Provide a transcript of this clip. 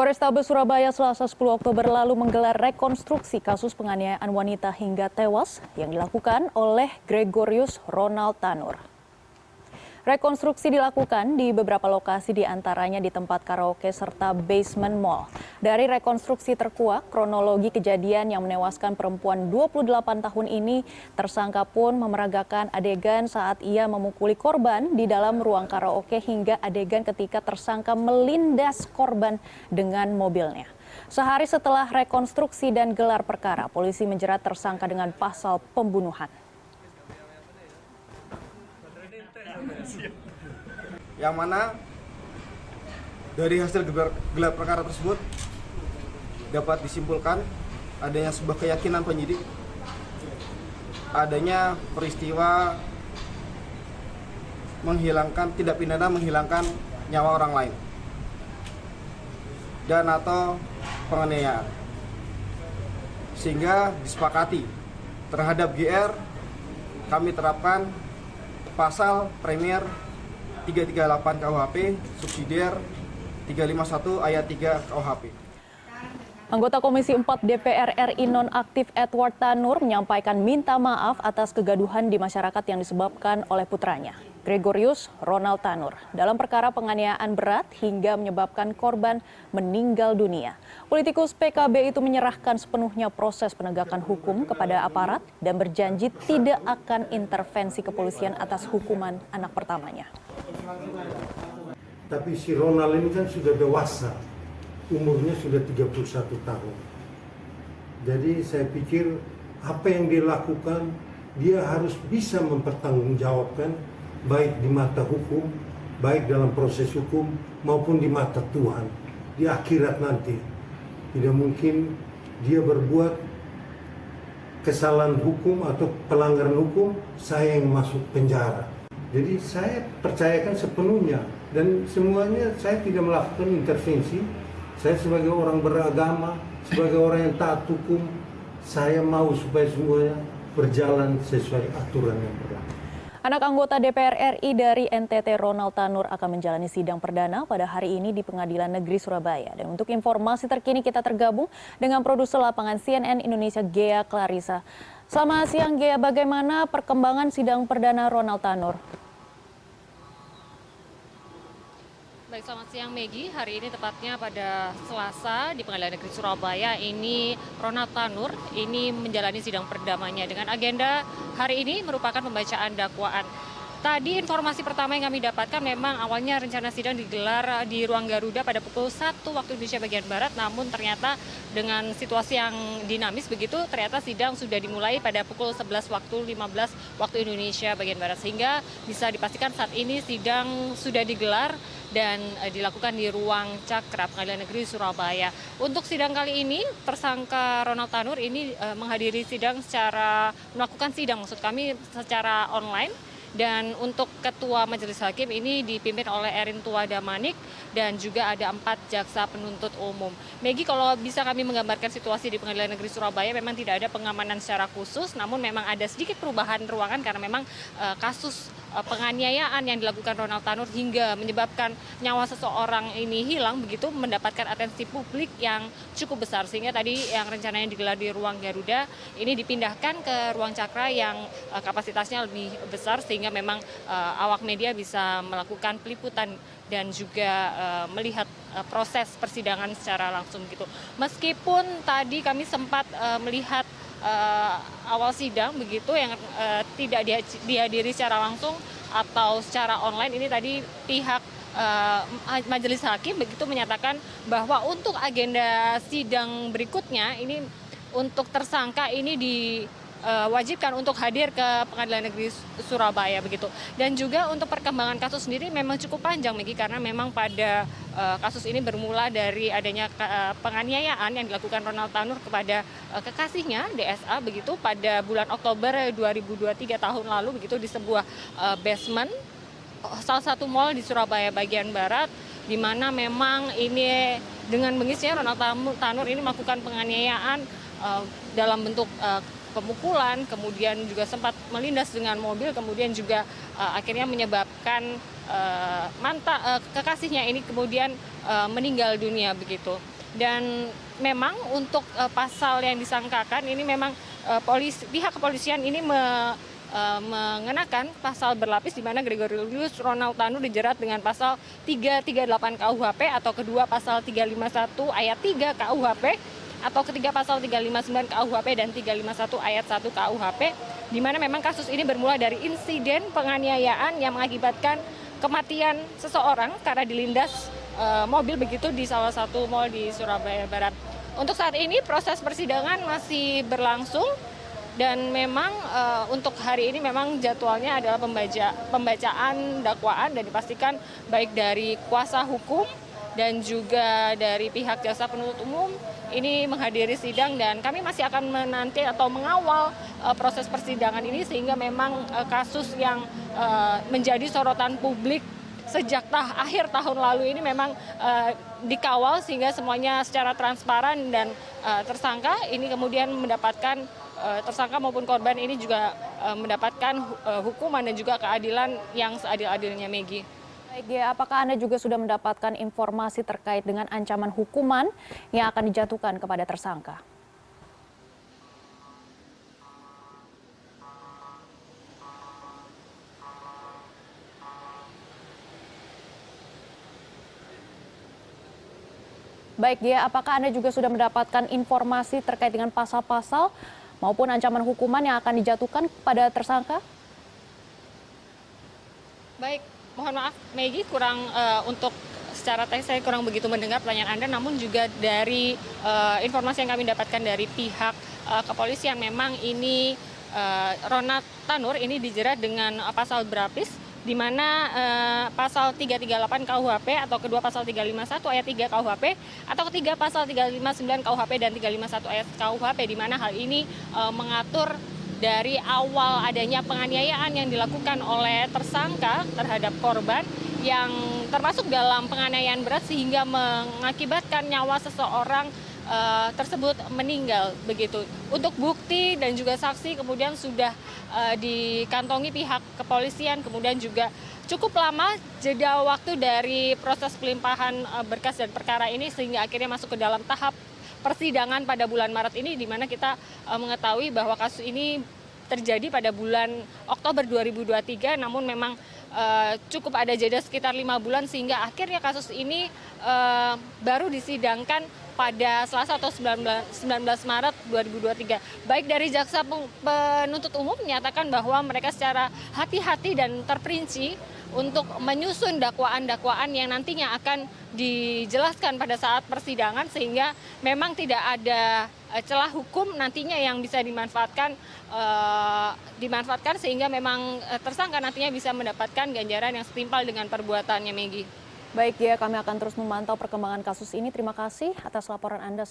Polrestabes Surabaya Selasa 10 Oktober lalu menggelar rekonstruksi kasus penganiayaan wanita hingga tewas yang dilakukan oleh Gregorius Ronald Tanur. Rekonstruksi dilakukan di beberapa lokasi di antaranya di tempat karaoke serta basement mall. Dari rekonstruksi terkuak, kronologi kejadian yang menewaskan perempuan 28 tahun ini, tersangka pun memeragakan adegan saat ia memukuli korban di dalam ruang karaoke hingga adegan ketika tersangka melindas korban dengan mobilnya. Sehari setelah rekonstruksi dan gelar perkara, polisi menjerat tersangka dengan pasal pembunuhan. Yang mana dari hasil gelar perkara tersebut dapat disimpulkan adanya sebuah keyakinan penyidik adanya peristiwa tindak pidana menghilangkan nyawa orang lain dan atau penganiayaan, sehingga disepakati terhadap GR kami terapkan pasal Premier 338 KUHP, subsidiar 351 ayat 3 KUHP. Anggota Komisi 4 DPR RI nonaktif Edward Tanur menyampaikan minta maaf atas kegaduhan di masyarakat yang disebabkan oleh putranya, Gregorius Ronald Tanur, dalam perkara penganiayaan berat hingga menyebabkan korban meninggal dunia. Politikus PKB itu menyerahkan sepenuhnya proses penegakan hukum kepada aparat dan berjanji tidak akan intervensi kepolisian atas hukuman anak pertamanya. Tapi si Ronald ini kan sudah dewasa, umurnya sudah 31 tahun. Jadi saya pikir apa yang dia lakukan, dia harus bisa mempertanggungjawabkan baik di mata hukum, baik dalam proses hukum maupun di mata Tuhan, di akhirat nanti. Tidak mungkin dia berbuat kesalahan hukum atau pelanggaran hukum, saya yang masuk penjara. Jadi saya percayakan sepenuhnya dan semuanya saya tidak melakukan intervensi. Saya sebagai orang beragama, sebagai orang yang taat hukum, saya mau supaya semuanya berjalan sesuai aturan yang berlaku. Anak anggota DPR RI dari NTT Ronald Tanur akan menjalani sidang perdana pada hari ini di Pengadilan Negeri Surabaya. Dan untuk informasi terkini kita tergabung dengan produser lapangan CNN Indonesia Ghea Clarissa. Selamat siang Ghea, bagaimana perkembangan sidang perdana Ronald Tanur? Baik, selamat siang Maggie. Hari ini tepatnya pada Selasa di Pengadilan Negeri Surabaya ini Ronald Tanur ini menjalani sidang perdamanya dengan agenda hari ini merupakan pembacaan dakwaan. Tadi informasi pertama yang kami dapatkan memang awalnya rencana sidang digelar di ruang Garuda pada pukul 1 waktu Indonesia bagian Barat, namun ternyata dengan situasi yang dinamis begitu, ternyata sidang sudah dimulai pada pukul 11 waktu 15 waktu Indonesia bagian Barat, sehingga bisa dipastikan saat ini sidang sudah digelar dan dilakukan di ruang Cakra Pengadilan Negeri Surabaya. Untuk sidang kali ini, tersangka Ronald Tanur ini menghadiri sidang melakukan sidang secara online. Dan untuk Ketua Majelis Hakim ini dipimpin oleh Erin Tuwadamanik dan juga ada 4 jaksa penuntut umum. Maggie, kalau bisa kami menggambarkan situasi di Pengadilan Negeri Surabaya, memang tidak ada pengamanan secara khusus, namun memang ada sedikit perubahan ruangan karena memang kasus penganiayaan yang dilakukan Ronald Tanur hingga menyebabkan nyawa seseorang ini hilang begitu mendapatkan atensi publik yang cukup besar, sehingga tadi yang rencananya digelar di ruang Garuda ini dipindahkan ke ruang Cakra yang kapasitasnya lebih besar, sehingga memang awak media bisa melakukan peliputan dan juga melihat proses persidangan secara langsung gitu. Meskipun tadi kami sempat melihat awal sidang begitu yang tidak dihadiri secara langsung atau secara online, ini tadi pihak Majelis Hakim begitu menyatakan bahwa untuk agenda sidang berikutnya ini untuk tersangka ini diwajibkan untuk hadir ke Pengadilan Negeri Surabaya begitu. Dan juga untuk perkembangan kasus sendiri memang cukup panjang, Maggie, karena memang pada kasus ini bermula dari adanya penganiayaan yang dilakukan Ronald Tanur kepada kekasihnya DSA begitu pada bulan Oktober 2023 tahun lalu begitu di sebuah basement salah satu mal di Surabaya bagian barat, di mana memang ini dengan bengisnya Ronald Tanur ini melakukan penganiayaan dalam bentuk pemukulan, kemudian juga sempat melindas dengan mobil, kemudian juga akhirnya menyebabkan kekasihnya ini kemudian meninggal dunia begitu. Dan memang untuk pasal yang disangkakan ini memang pihak kepolisian ini mengenakan pasal berlapis di mana Gregorius Ronald Tanur dijerat dengan pasal 338 KUHP atau kedua pasal 351 ayat 3 KUHP atau ketiga pasal 359 KUHP dan 351 ayat 1 KUHP, di mana memang kasus ini bermula dari insiden penganiayaan yang mengakibatkan kematian seseorang karena dilindas mobil begitu di salah satu mal di Surabaya Barat. Untuk saat ini proses persidangan masih berlangsung dan memang untuk hari ini memang jadwalnya adalah pembacaan dakwaan dan dipastikan baik dari kuasa hukum dan juga dari pihak jaksa penuntut umum ini menghadiri sidang, dan kami masih akan menanti atau mengawal proses persidangan ini sehingga memang kasus yang menjadi sorotan publik sejak akhir tahun lalu ini memang dikawal sehingga semuanya secara transparan, dan tersangka ini kemudian mendapatkan tersangka maupun korban ini juga mendapatkan hukuman dan juga keadilan yang seadil-adilnya, Megi. Baik, ya, apakah Anda juga sudah mendapatkan informasi terkait dengan ancaman hukuman yang akan dijatuhkan kepada tersangka? Baik, Gia, apakah Anda juga sudah mendapatkan informasi terkait dengan pasal-pasal maupun ancaman hukuman yang akan dijatuhkan kepada tersangka? Baik, mohon maaf, Megi, untuk secara teks saya kurang begitu mendengar pertanyaan Anda, namun juga dari informasi yang kami dapatkan dari pihak kepolisian, memang ini Ronald Tanur ini dijerat dengan pasal berlapis, di mana pasal 338 KUHP atau kedua pasal 351 ayat 3 KUHP atau ketiga pasal 359 KUHP dan 351 ayat KUHP, di mana hal ini mengatur dari awal adanya penganiayaan yang dilakukan oleh tersangka terhadap korban yang termasuk dalam penganiayaan berat sehingga mengakibatkan nyawa seseorang tersebut meninggal begitu. Untuk bukti dan juga saksi kemudian sudah dikantongi pihak kepolisian, kemudian juga cukup lama jeda waktu dari proses pelimpahan berkas dan perkara ini sehingga akhirnya masuk ke dalam tahap persidangan pada bulan Maret ini, di mana kita mengetahui bahwa kasus ini terjadi pada bulan Oktober 2023, namun memang cukup ada jeda sekitar 5 bulan sehingga akhirnya kasus ini baru disidangkan pada Selasa atau 19 Maret 2023. Baik dari jaksa penuntut umum menyatakan bahwa mereka secara hati-hati dan terperinci untuk menyusun dakwaan-dakwaan yang nantinya akan dijelaskan pada saat persidangan sehingga memang tidak ada celah hukum nantinya yang bisa dimanfaatkan sehingga memang tersangka nantinya bisa mendapatkan ganjaran yang setimpal dengan perbuatannya, Megi. Baik, ya, kami akan terus memantau perkembangan kasus ini. Terima kasih atas laporan Anda.